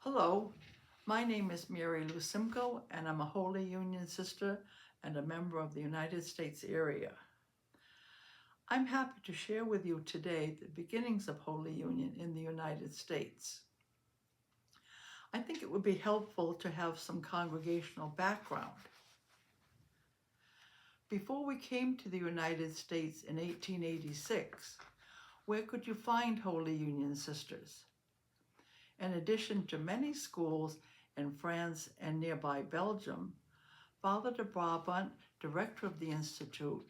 Hello, my name is Mary Lou Simcoe, and I'm a Holy Union sister and a member of the United States area. I'm happy to share with you today the beginnings of Holy Union in the United States. I think it would be helpful to have some congregational background. Before we came to the United States in 1886, where could you find Holy Union sisters? In addition to many schools in France and nearby Belgium, Father de Brabant, director of the Institute,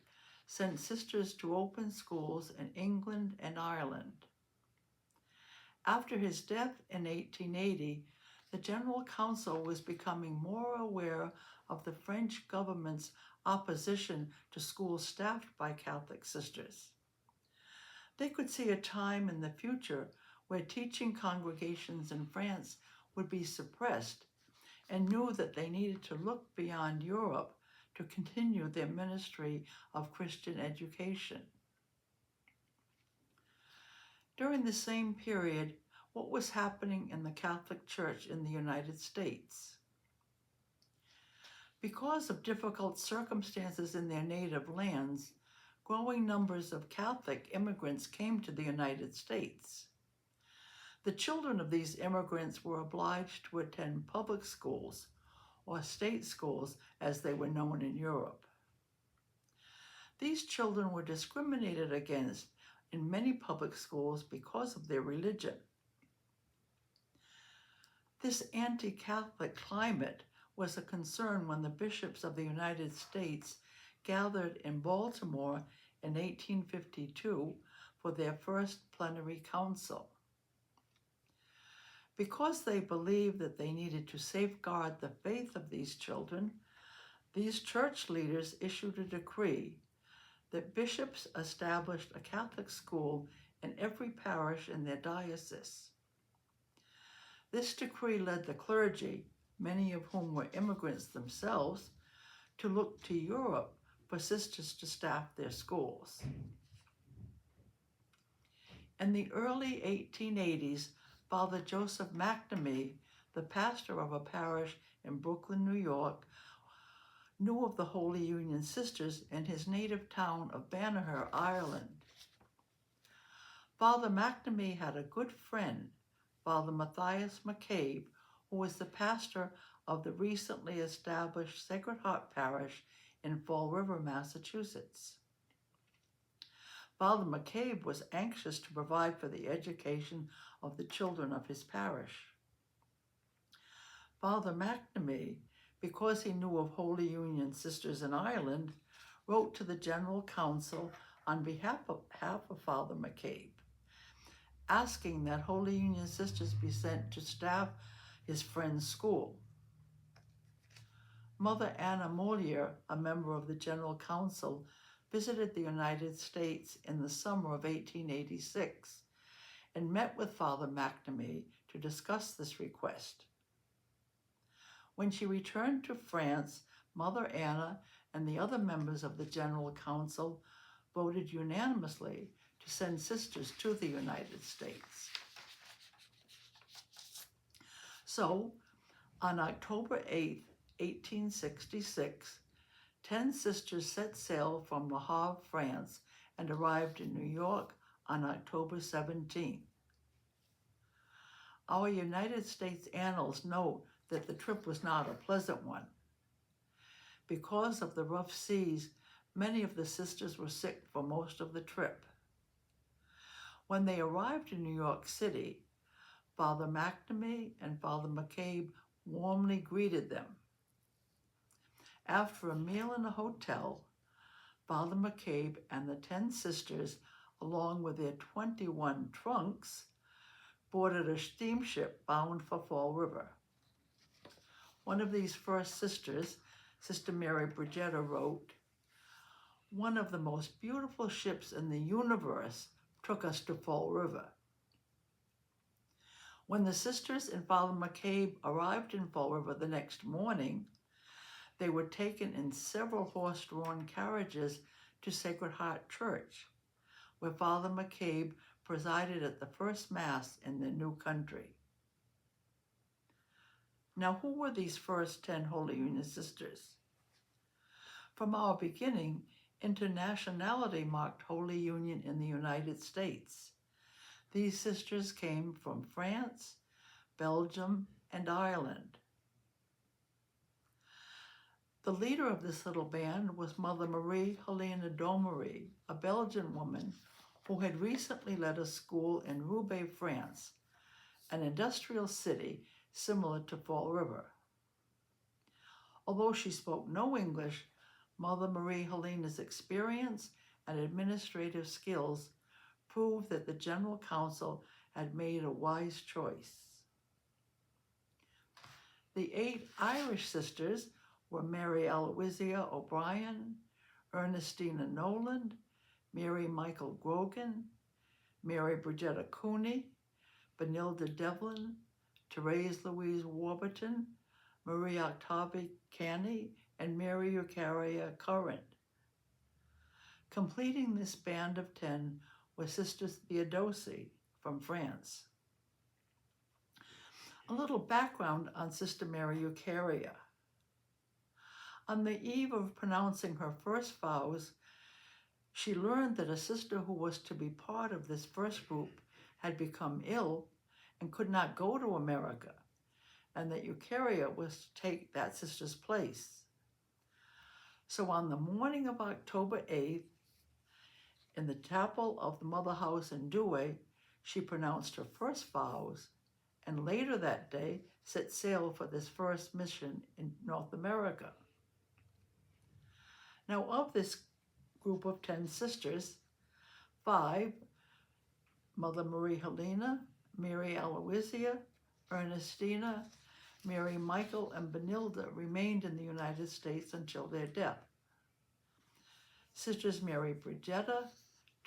sent sisters to open schools in England and Ireland. After his death in 1880, the General Council was becoming more aware of the French government's opposition to schools staffed by Catholic sisters. They could see a time in the future where teaching congregations in France would be suppressed and knew that they needed to look beyond Europe to continue their ministry of Christian education. During the same period, what was happening in the Catholic Church in the United States? Because of difficult circumstances in their native lands, growing numbers of Catholic immigrants came to the United States. The children of these immigrants were obliged to attend public schools, or state schools as they were known in Europe. These children were discriminated against in many public schools because of their religion. This anti-Catholic climate was a concern when the bishops of the United States gathered in Baltimore in 1852 for their first plenary council. Because they believed that they needed to safeguard the faith of these children, these church leaders issued a decree that bishops established a Catholic school in every parish in their diocese. This decree led the clergy, many of whom were immigrants themselves, to look to Europe for sisters to staff their schools. In the early 1880s, Father Joseph McNamee, the pastor of a parish in Brooklyn, New York, knew of the Holy Union sisters in his native town of Banagher, Ireland. Father McNamee had a good friend, Father Matthias McCabe, who was the pastor of the recently established Sacred Heart Parish in Fall River, Massachusetts. Father McCabe was anxious to provide for the education of the children of his parish. Father McNamee, because he knew of Holy Union sisters in Ireland, wrote to the General Council on behalf of Father McCabe, asking that Holy Union sisters be sent to staff his friend's school. Mother Anna Mollier, a member of the General Council, visited the United States in the summer of 1886 and met with Father McNamee to discuss this request. When she returned to France, Mother Anna and the other members of the General Council voted unanimously to send sisters to the United States. So, on October 8, 1866, 10 sisters set sail from Le Havre, France, and arrived in New York on October 17th. Our United States annals note that the trip was not a pleasant one. Because of the rough seas, many of the sisters were sick for most of the trip. When they arrived in New York City, Father McNamee and Father McCabe warmly greeted them. After a meal in a hotel, Father McCabe and the 10 sisters, along with their 21 trunks, boarded a steamship bound for Fall River. One of these first sisters, Sister Mary Lou, wrote, "One of the most beautiful ships in the universe took us to Fall River." When the sisters and Father McCabe arrived in Fall River the next morning, they were taken in several horse-drawn carriages to Sacred Heart Church, where Father McCabe presided at the first Mass in their new country. Now, who were these first 10 Holy Union sisters? From our beginning, internationality marked Holy Union in the United States. These sisters came from France, Belgium, and Ireland. The leader of this little band was Mother Marie Helena Domery, a Belgian woman who had recently led a school in Roubaix, France, an industrial city similar to Fall River. Although she spoke no English, Mother Marie Helena's experience and administrative skills proved that the General Council had made a wise choice. The 8 Irish sisters were Mary Aloysia O'Brien, Ernestina Noland, Mary Michael Grogan, Mary Bridgetta Cooney, Benilda Devlin, Therese Louise Warburton, Marie Octavie Canny, and Mary Eucharia Current. Completing this band of 10 was Sister Theodosie from France. A little background on Sister Mary Eucharia. On the eve of pronouncing her first vows, she learned that a sister who was to be part of this first group had become ill and could not go to America, and that Eucharia was to take that sister's place. So on the morning of October 8th, in the chapel of the Mother House in Douai, she pronounced her first vows, and later that day set sail for this first mission in North America. Now, of this group of 10 sisters, 5, Mother Marie Helena, Mary Aloysia, Ernestina, Mary Michael, and Benilda remained in the United States until their death. Sisters Mary Bridgetta,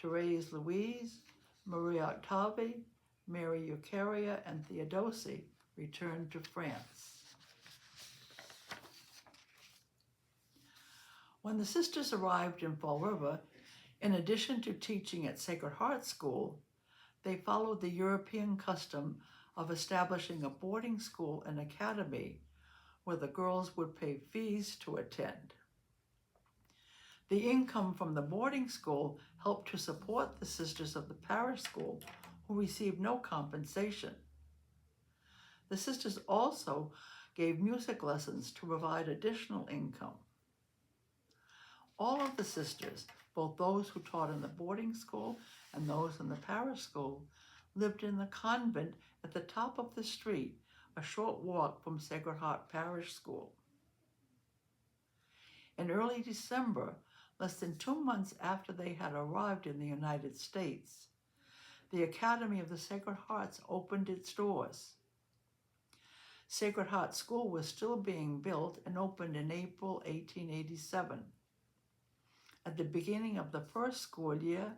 Therese Louise, Marie Octavie, Mary Eucharia, and Theodosie returned to France. When the sisters arrived in Fall River, in addition to teaching at Sacred Heart School, they followed the European custom of establishing a boarding school and academy where the girls would pay fees to attend. The income from the boarding school helped to support the sisters of the parish school, who received no compensation. The sisters also gave music lessons to provide additional income. All of the sisters, both those who taught in the boarding school and those in the parish school, lived in the convent at the top of the street, a short walk from Sacred Heart Parish School. In early December, less than 2 months after they had arrived in the United States, the Academy of the Sacred Hearts opened its doors. Sacred Heart School was still being built and opened in April 1887. At the beginning of the first school year,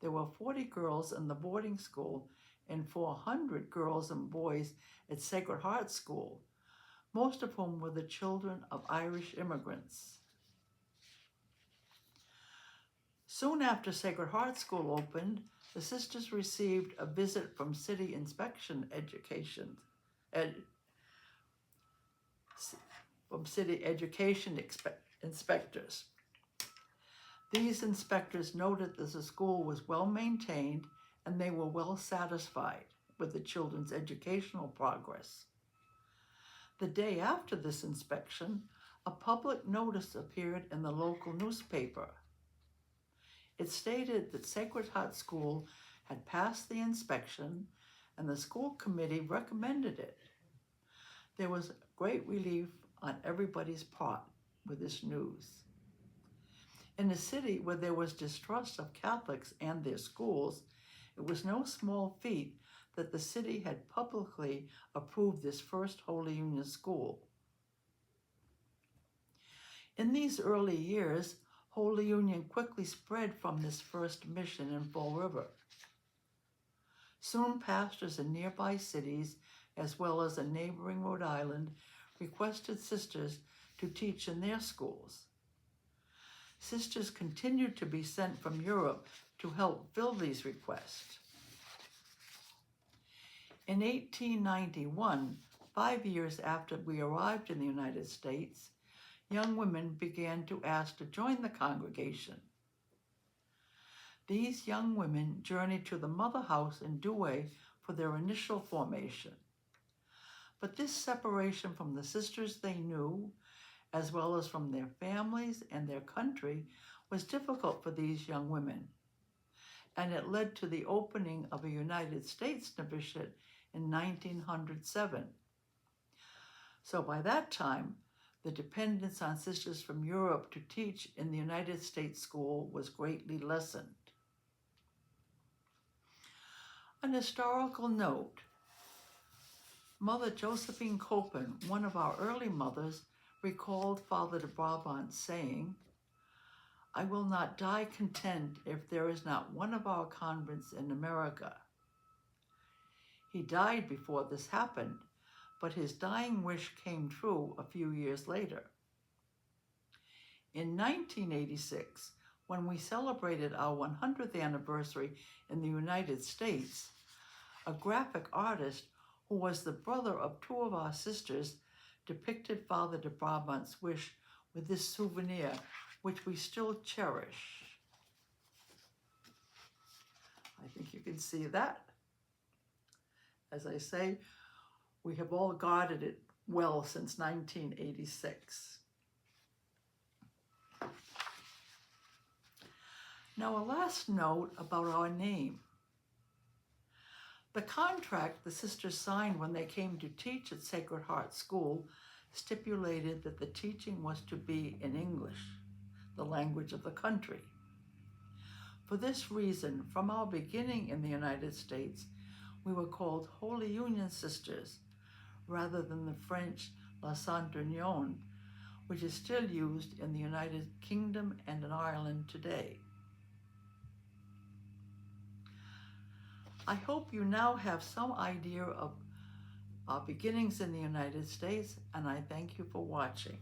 there were 40 girls in the boarding school and 400 girls and boys at Sacred Heart School, most of whom were the children of Irish immigrants. Soon after Sacred Heart School opened, the sisters received a visit from City Education inspectors. These inspectors noted that the school was well maintained and they were well satisfied with the children's educational progress. The day after this inspection, a public notice appeared in the local newspaper. It stated that Sacred Heart School had passed the inspection and the school committee recommended it. There was great relief on everybody's part with this news. In a city where there was distrust of Catholics and their schools, it was no small feat that the city had publicly approved this first Holy Union school. In these early years, Holy Union quickly spread from this first mission in Fall River. Soon pastors in nearby cities, as well as in neighboring Rhode Island, requested sisters to teach in their schools. Sisters continued to be sent from Europe to help fill these requests. In 1891, 5 years after we arrived in the United States, young women began to ask to join the congregation. These young women journeyed to the mother house in Douai for their initial formation. But this separation from the sisters they knew, as well as from their families and their country, was difficult for these young women, and it led to the opening of a United States novitiate in 1907. So by that time, the dependence on sisters from Europe to teach in the United States school was greatly lessened. An historical note: Mother Josephine Copen, one of our early mothers, recalled Father de Brabant saying, "I will not die content if there is not one of our convents in America." He died before this happened, but his dying wish came true a few years later. In 1986, when we celebrated our 100th anniversary in the United States, a graphic artist who was the brother of two of our sisters depicted Father de Brabant's wish with this souvenir, which we still cherish. I think you can see that. As I say, we have all guarded it well since 1986. Now, a last note about our name. The contract the sisters signed when they came to teach at Sacred Heart School stipulated that the teaching was to be in English, the language of the country. For this reason, from our beginning in the United States, we were called Holy Union Sisters, rather than the French La Sainte Union, which is still used in the United Kingdom and in Ireland today. I hope you now have some idea of our beginnings in the United States, and I thank you for watching.